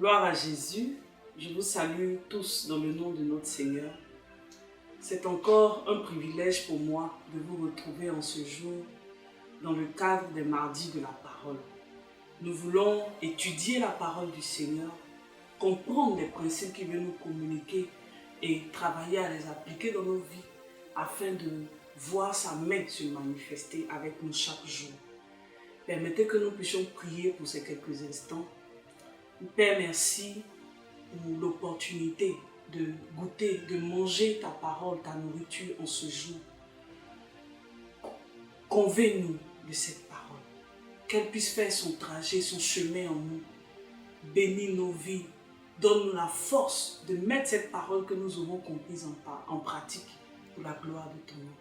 Gloire à Jésus, je vous salue tous dans le nom de notre Seigneur. C'est encore un privilège pour moi de vous retrouver en ce jour dans le cadre des mardis de la parole. Nous voulons étudier la parole du Seigneur, comprendre les principes qu'il veut nous communiquer et travailler à les appliquer dans nos vies afin de voir sa main se manifester avec nous chaque jour. Permettez que nous puissions prier pour ces quelques instants. Père, merci pour l'opportunité de goûter, de manger ta parole, ta nourriture en ce jour. Convainc-nous de cette parole, qu'elle puisse faire son trajet, son chemin en nous. Bénis nos vies, donne-nous la force de mettre cette parole que nous aurons comprise en pratique pour la gloire de ton nom.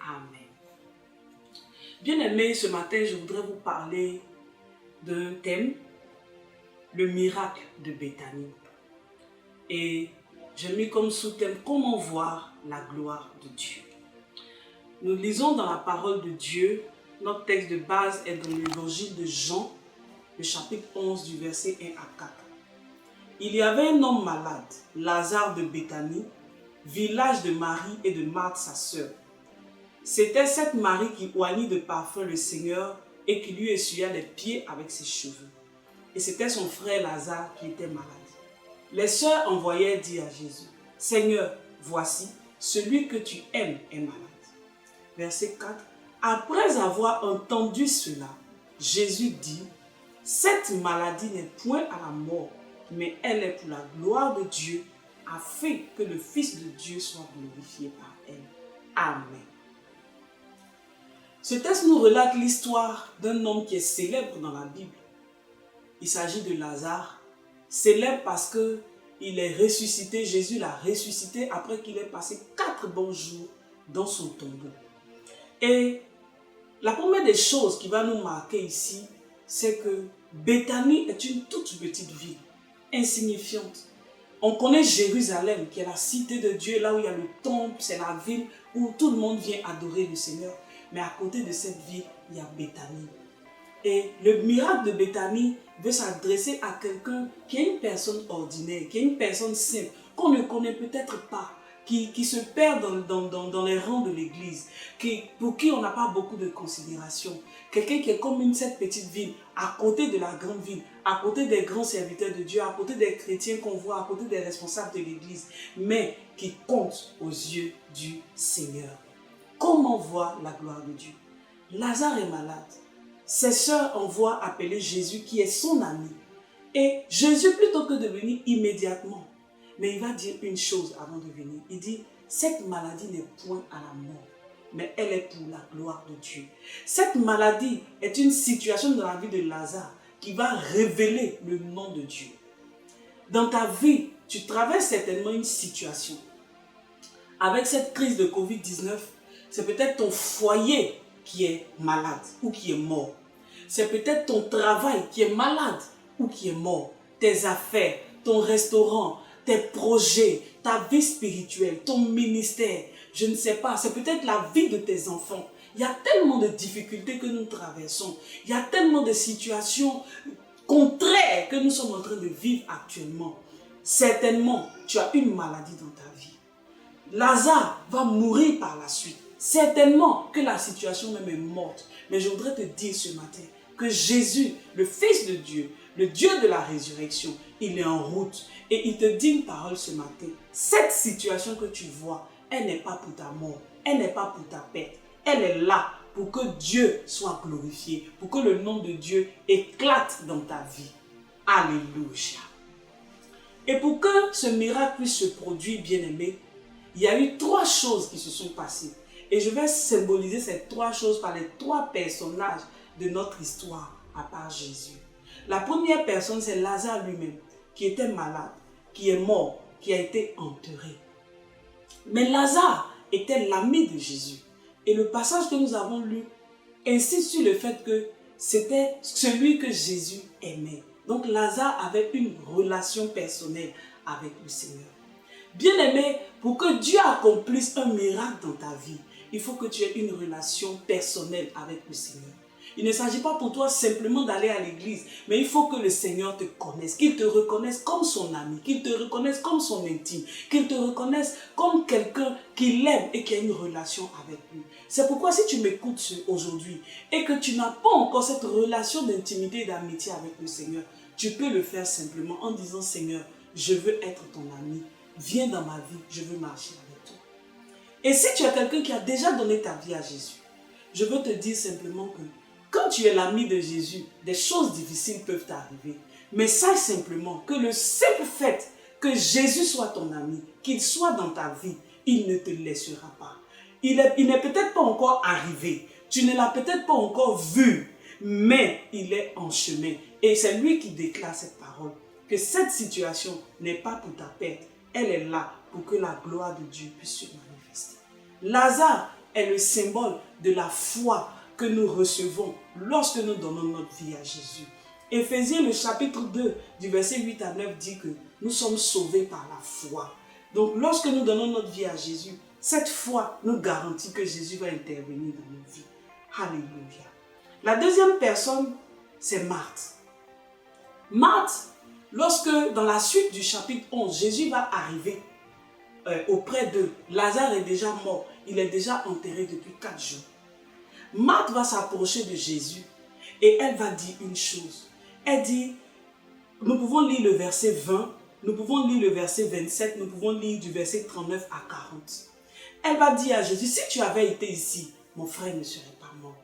Amen. Bien-aimés, ce matin, je voudrais vous parler d'un thème, le miracle de Béthanie. Et j'ai mis comme sous-thème, comment voir la gloire de Dieu. Nous lisons dans la parole de Dieu, notre texte de base est dans l'évangile de Jean, le chapitre 11 du verset 1 à 4. Il y avait un homme malade, Lazare de Béthanie, village de Marie et de Marthe sa sœur. C'était cette Marie qui oignit de parfum le Seigneur et qui lui essuya les pieds avec ses cheveux. Et c'était son frère Lazare qui était malade. Les sœurs envoyèrent dire à Jésus, « Seigneur, voici, celui que tu aimes est malade. » Verset 4. Après avoir entendu cela, Jésus dit, « Cette maladie n'est point à la mort, mais elle est pour la gloire de Dieu, afin que le Fils de Dieu soit glorifié par elle. » Amen. Ce texte nous relate l'histoire d'un homme qui est célèbre dans la Bible. Il s'agit de Lazare, célèbre parce qu'il est ressuscité, Jésus l'a ressuscité après qu'il ait passé 4 bons jours dans son tombeau. Et la première des choses qui va nous marquer ici, c'est que Béthanie est une toute petite ville, insignifiante. On connaît Jérusalem, qui est la cité de Dieu, là où il y a le temple, c'est la ville où tout le monde vient adorer le Seigneur. Mais à côté de cette ville, il y a Béthanie. Et le miracle de Béthanie veut s'adresser à quelqu'un qui est une personne ordinaire, qui est une personne simple, qu'on ne connaît peut-être pas, qui se perd dans les rangs de l'église, pour qui on n'a pas beaucoup de considération. Quelqu'un qui est comme cette petite ville, à côté de la grande ville, à côté des grands serviteurs de Dieu, à côté des chrétiens qu'on voit, à côté des responsables de l'église, mais qui compte aux yeux du Seigneur. Comment voir la gloire de Dieu? Lazare est malade. Ses sœurs envoient appeler Jésus qui est son ami. Et Jésus, plutôt que de venir immédiatement, mais il va dire une chose avant de venir. Il dit, cette maladie n'est point à la mort, mais elle est pour la gloire de Dieu. Cette maladie est une situation dans la vie de Lazare qui va révéler le nom de Dieu. Dans ta vie, tu traverses certainement une situation. Avec cette crise de Covid-19, c'est peut-être ton foyer qui est malade ou qui est mort. C'est peut-être ton travail qui est malade ou qui est mort. Tes affaires, ton restaurant, tes projets, ta vie spirituelle, ton ministère, je ne sais pas, c'est peut-être la vie de tes enfants. Il y a tellement de difficultés que nous traversons. Il y a tellement de situations contraires que nous sommes en train de vivre actuellement. Certainement, tu as une maladie dans ta vie. Lazare va mourir par la suite. Certainement que la situation même est morte. Mais je voudrais te dire ce matin que Jésus, le Fils de Dieu, le Dieu de la résurrection, il est en route. Et il te dit une parole ce matin. Cette situation que tu vois, elle n'est pas pour ta mort. Elle n'est pas pour ta perte. Elle est là pour que Dieu soit glorifié. Pour que le nom de Dieu éclate dans ta vie. Alléluia. Et pour que ce miracle puisse se produire, bien-aimé, il y a eu 3 choses qui se sont passées. Et je vais symboliser ces 3 choses par les 3 personnages de notre histoire à part Jésus. La première personne, c'est Lazare lui-même, qui était malade, qui est mort, qui a été enterré. Mais Lazare était l'ami de Jésus. Et le passage que nous avons lu insiste sur le fait que c'était celui que Jésus aimait. Donc Lazare avait une relation personnelle avec le Seigneur. Bien-aimé, pour que Dieu accomplisse un miracle dans ta vie, il faut que tu aies une relation personnelle avec le Seigneur. Il ne s'agit pas pour toi simplement d'aller à l'église, mais il faut que le Seigneur te connaisse, qu'il te reconnaisse comme son ami, qu'il te reconnaisse comme son intime, qu'il te reconnaisse comme quelqu'un qui l'aime et qui a une relation avec lui. C'est pourquoi si tu m'écoutes aujourd'hui et que tu n'as pas encore cette relation d'intimité et d'amitié avec le Seigneur, tu peux le faire simplement en disant: Seigneur, je veux être ton ami, viens dans ma vie, je veux marcher avec toi. Et si tu es quelqu'un qui a déjà donné ta vie à Jésus, je veux te dire simplement que quand tu es l'ami de Jésus, des choses difficiles peuvent t'arriver. Mais sache simplement que le simple fait que Jésus soit ton ami, qu'il soit dans ta vie, il ne te laissera pas. Il n'est peut-être pas encore arrivé, tu ne l'as peut-être pas encore vu, mais il est en chemin. Et c'est lui qui déclare cette parole, que cette situation n'est pas pour ta perte, elle est là pour que la gloire de Dieu puisse se manifester. Lazare est le symbole de la foi que nous recevons lorsque nous donnons notre vie à Jésus. Éphésiens, le chapitre 2, du verset 8 à 9 dit que nous sommes sauvés par la foi. Donc lorsque nous donnons notre vie à Jésus, cette foi nous garantit que Jésus va intervenir dans nos vies. Alléluia. La deuxième personne, c'est Marthe. Marthe, lorsque dans la suite du chapitre 11, Jésus va arriver auprès d'eux, Lazare est déjà mort, il est déjà enterré depuis 4 jours. Marthe va s'approcher de Jésus et elle va dire une chose. Elle dit, nous pouvons lire le verset 20, nous pouvons lire le verset 27, nous pouvons lire du verset 39 à 40. Elle va dire à Jésus, si tu avais été ici, mon frère ne serait pas mort.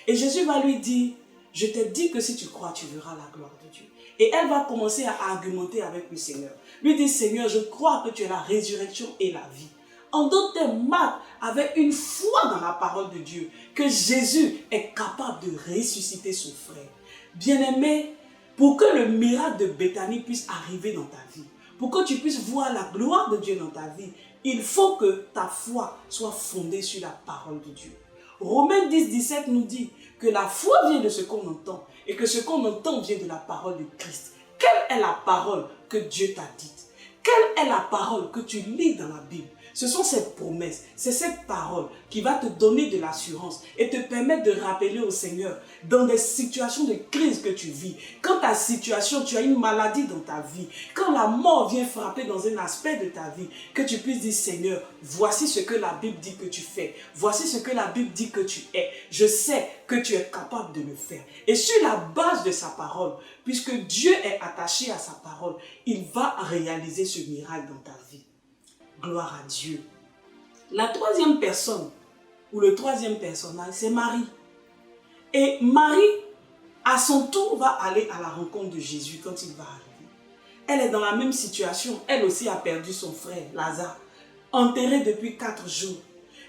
Et Jésus va lui dire, je t'ai dit que si tu crois, tu verras la gloire de Dieu. Et elle va commencer à argumenter avec le Seigneur. Lui dit, Seigneur, je crois que tu es la résurrection et la vie. En d'autres termes, Marthe avait une foi dans la parole de Dieu, que Jésus est capable de ressusciter son frère. Bien-aimé, pour que le miracle de Béthanie puisse arriver dans ta vie, pour que tu puisses voir la gloire de Dieu dans ta vie, il faut que ta foi soit fondée sur la parole de Dieu. Romains 10, 17 nous dit que la foi vient de ce qu'on entend et que ce qu'on entend vient de la parole de Christ. Quelle est la parole que Dieu t'a dite? Quelle est la parole que tu lis dans la Bible? Ce sont ces promesses, c'est cette parole qui va te donner de l'assurance et te permettre de rappeler au Seigneur dans des situations de crise que tu vis. Quand ta situation, tu as une maladie dans ta vie, quand la mort vient frapper dans un aspect de ta vie, que tu puisses dire, Seigneur, voici ce que la Bible dit que tu fais. Voici ce que la Bible dit que tu es. Je sais que tu es capable de le faire. Et sur la base de sa parole, puisque Dieu est attaché à sa parole, il va réaliser ce miracle dans ta vie. Gloire à Dieu. La troisième personne, ou le troisième personnage, c'est Marie. Et Marie, à son tour, va aller à la rencontre de Jésus quand il va arriver. Elle est dans la même situation. Elle aussi a perdu son frère, Lazare, enterré depuis 4 jours.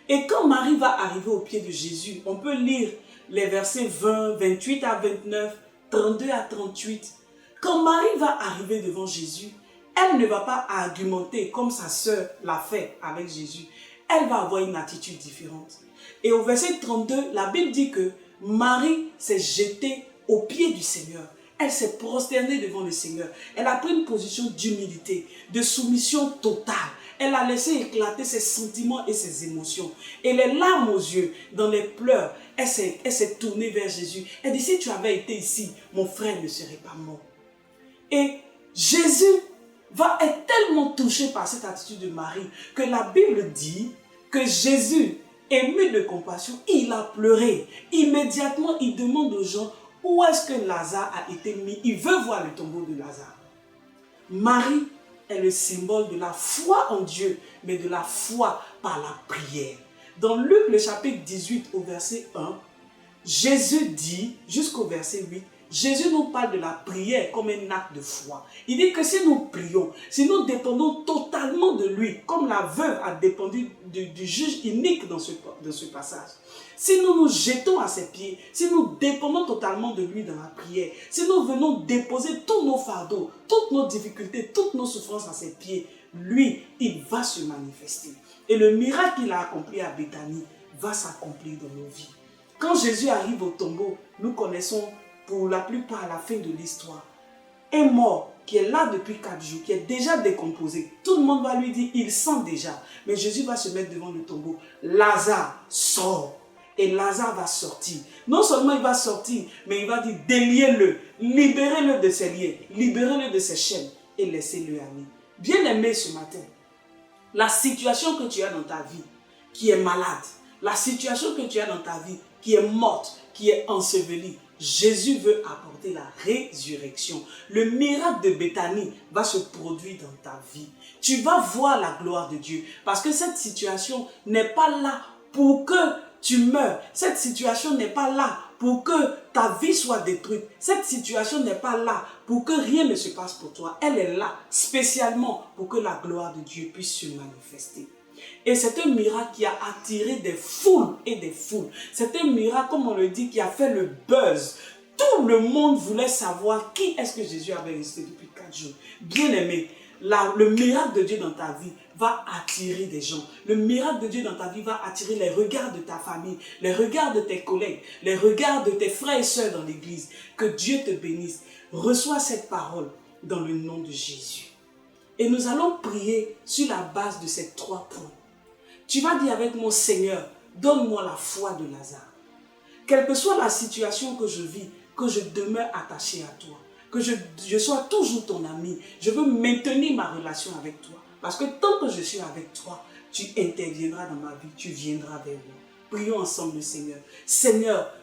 Et quand Marie va arriver au pied de Jésus, on peut lire les versets 20, 28 à 29, 32 à 38. Quand Marie va arriver devant Jésus, elle ne va pas argumenter comme sa sœur l'a fait avec Jésus. Elle va avoir une attitude différente. Et au verset 32, la Bible dit que Marie s'est jetée aux pieds du Seigneur. Elle s'est prosternée devant le Seigneur. Elle a pris une position d'humilité, de soumission totale. Elle a laissé éclater ses sentiments et ses émotions. Et les larmes aux yeux, dans les pleurs, elle s'est tournée vers Jésus. Elle dit, si tu avais été ici, mon frère ne serait pas mort. Et Jésus va être tellement touché par cette attitude de Marie que la Bible dit que Jésus, ému de compassion, il a pleuré. Immédiatement, il demande aux gens où est-ce que Lazare a été mis. Il veut voir le tombeau de Lazare. Marie est le symbole de la foi en Dieu, mais de la foi par la prière. Dans Luc, le chapitre 18, au verset 1, Jésus dit, jusqu'au verset 8, Jésus nous parle de la prière comme un acte de foi. Il dit que si nous prions, si nous dépendons totalement de lui, comme la veuve a dépendu du juge inique dans ce passage, si nous nous jetons à ses pieds, si nous dépendons totalement de lui dans la prière, si nous venons déposer tous nos fardeaux, toutes nos difficultés, toutes nos souffrances à ses pieds, lui, il va se manifester. Et le miracle qu'il a accompli à Béthanie va s'accomplir dans nos vies. Quand Jésus arrive au tombeau, nous connaissons pour la plupart à la fin de l'histoire, un mort qui est là depuis 4 jours, qui est déjà décomposé. Tout le monde va lui dire, il sent déjà. Mais Jésus va se mettre devant le tombeau. Lazare sort. Et Lazare va sortir. Non seulement il va sortir, mais il va dire déliez-le, libérez-le de ses liens, libérez-le de ses chaînes et laissez-le aller. Bien-aimé ce matin, la situation que tu as dans ta vie qui est malade, la situation que tu as dans ta vie qui est morte, qui est ensevelie, Jésus veut apporter la résurrection. Le miracle de Béthanie va se produire dans ta vie. Tu vas voir la gloire de Dieu parce que cette situation n'est pas là pour que tu meurs. Cette situation n'est pas là pour que ta vie soit détruite. Cette situation n'est pas là pour que rien ne se passe pour toi. Elle est là spécialement pour que la gloire de Dieu puisse se manifester. Et c'est un miracle qui a attiré des foules et des foules. C'est un miracle, comme on le dit, qui a fait le buzz. Tout le monde voulait savoir qui est-ce que Jésus avait ressuscité depuis 4 jours. Bien-aimé, le miracle de Dieu dans ta vie va attirer des gens. Le miracle de Dieu dans ta vie va attirer les regards de ta famille, les regards de tes collègues, les regards de tes frères et sœurs dans l'église. Que Dieu te bénisse. Reçois cette parole dans le nom de Jésus. Et nous allons prier sur la base de ces 3 points. Tu vas dire avec mon Seigneur, donne-moi la foi de Lazare. Quelle que soit la situation que je vis, que je demeure attaché à toi, que je sois toujours ton ami, je veux maintenir ma relation avec toi. Parce que tant que je suis avec toi, tu interviendras dans ma vie, tu viendras vers moi. Prions ensemble le Seigneur. Seigneur,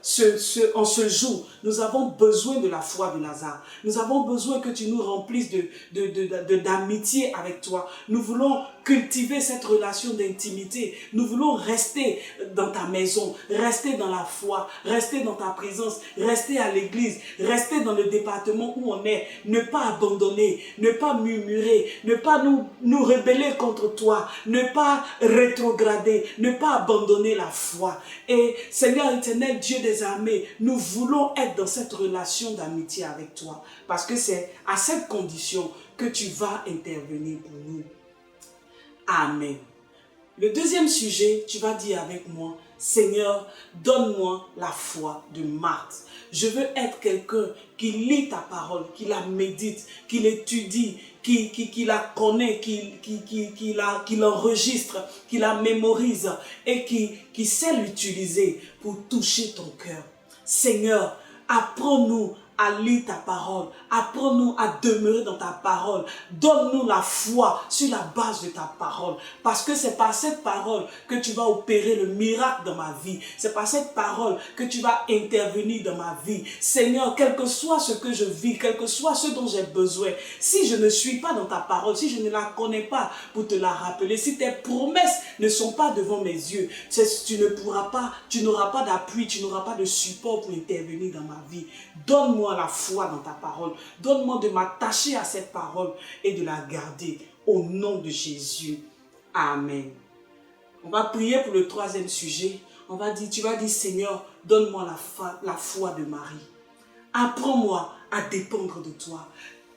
en ce jour, nous avons besoin de la foi de Lazare. Nous avons besoin que tu nous remplisses d'amitié avec toi. Nous voulons cultiver cette relation d'intimité. Nous voulons rester dans ta maison, rester dans la foi, rester dans ta présence, rester à l'église, rester dans le département où on est, ne pas abandonner, ne pas murmurer, ne pas nous rebeller contre toi, ne pas rétrograder, ne pas abandonner la foi. Et Seigneur éternel, Dieu des armées, nous voulons être dans cette relation d'amitié avec toi, parce que c'est à cette condition que tu vas intervenir pour nous. Amen. Le deuxième sujet, tu vas dire avec moi, Seigneur, donne-moi la foi de Marthe. Je veux être quelqu'un qui lit ta parole, qui la médite, qui l'étudie, qui la connaît, qui l'enregistre, qui la mémorise et qui sait l'utiliser pour toucher ton cœur. Seigneur, apprends-nous à lire ta parole. Apprends-nous à demeurer dans ta parole. Donne-nous la foi sur la base de ta parole. Parce que c'est par cette parole que tu vas opérer le miracle dans ma vie. C'est par cette parole que tu vas intervenir dans ma vie. Seigneur, quel que soit ce que je vis, quel que soit ce dont j'ai besoin, si je ne suis pas dans ta parole, si je ne la connais pas pour te la rappeler, si tes promesses ne sont pas devant mes yeux, tu n'auras pas d'appui, tu n'auras pas de support pour intervenir dans ma vie. Donne-moi la foi dans ta parole. Donne-moi de m'attacher à cette parole et de la garder au nom de Jésus. Amen. On va prier pour le troisième sujet. Tu vas dire, Seigneur, donne-moi la foi de Marie. Apprends-moi à dépendre de toi.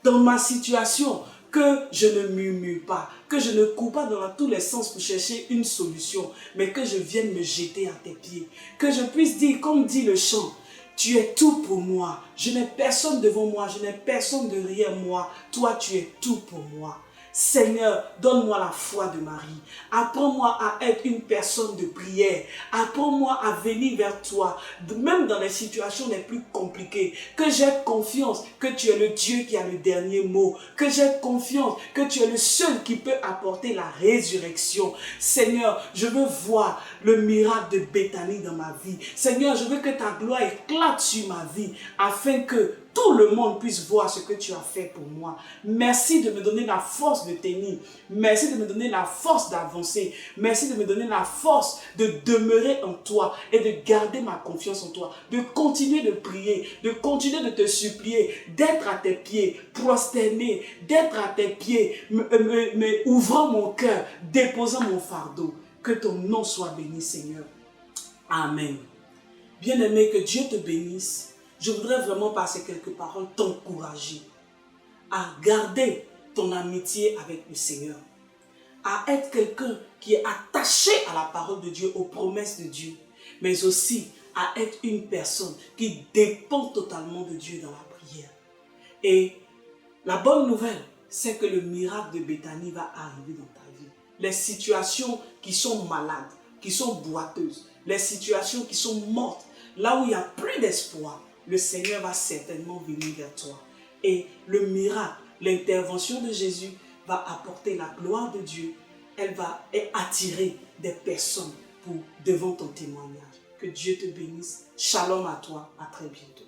Dans ma situation, que je ne murmure pas, que je ne cours pas dans tous les sens pour chercher une solution, mais que je vienne me jeter à tes pieds. Que je puisse dire, comme dit le chant, tu es tout pour moi. Je n'ai personne devant moi. Je n'ai personne derrière moi. Toi, tu es tout pour moi. Seigneur, donne-moi la foi de Marie. Apprends-moi à être une personne de prière. Apprends-moi à venir vers toi, même dans les situations les plus compliquées. Que j'ai confiance que tu es le Dieu qui a le dernier mot. Que j'ai confiance que tu es le seul qui peut apporter la résurrection. Seigneur, je veux voir le miracle de Béthanie dans ma vie. Seigneur, je veux que ta gloire éclate sur ma vie afin que tout le monde puisse voir ce que tu as fait pour moi. Merci de me donner la force de tenir. Merci de me donner la force d'avancer. Merci de me donner la force de demeurer en toi et de garder ma confiance en toi. De continuer de prier, de continuer de te supplier, d'être à tes pieds, prosterné, d'être à tes pieds, ouvrant mon cœur, déposant mon fardeau. Que ton nom soit béni, Seigneur. Amen. Bien-aimé, que Dieu te bénisse. Je voudrais vraiment passer quelques paroles, t'encourager à garder ton amitié avec le Seigneur, à être quelqu'un qui est attaché à la parole de Dieu, aux promesses de Dieu, mais aussi à être une personne qui dépend totalement de Dieu dans la prière. Et la bonne nouvelle, c'est que le miracle de Béthanie va arriver dans ta vie. Les situations qui sont malades, qui sont boiteuses, les situations qui sont mortes, là où il n'y a plus d'espoir, le Seigneur va certainement venir vers toi. Et le miracle, l'intervention de Jésus va apporter la gloire de Dieu. Elle va attirer des personnes devant ton témoignage. Que Dieu te bénisse. Shalom à toi. À très bientôt.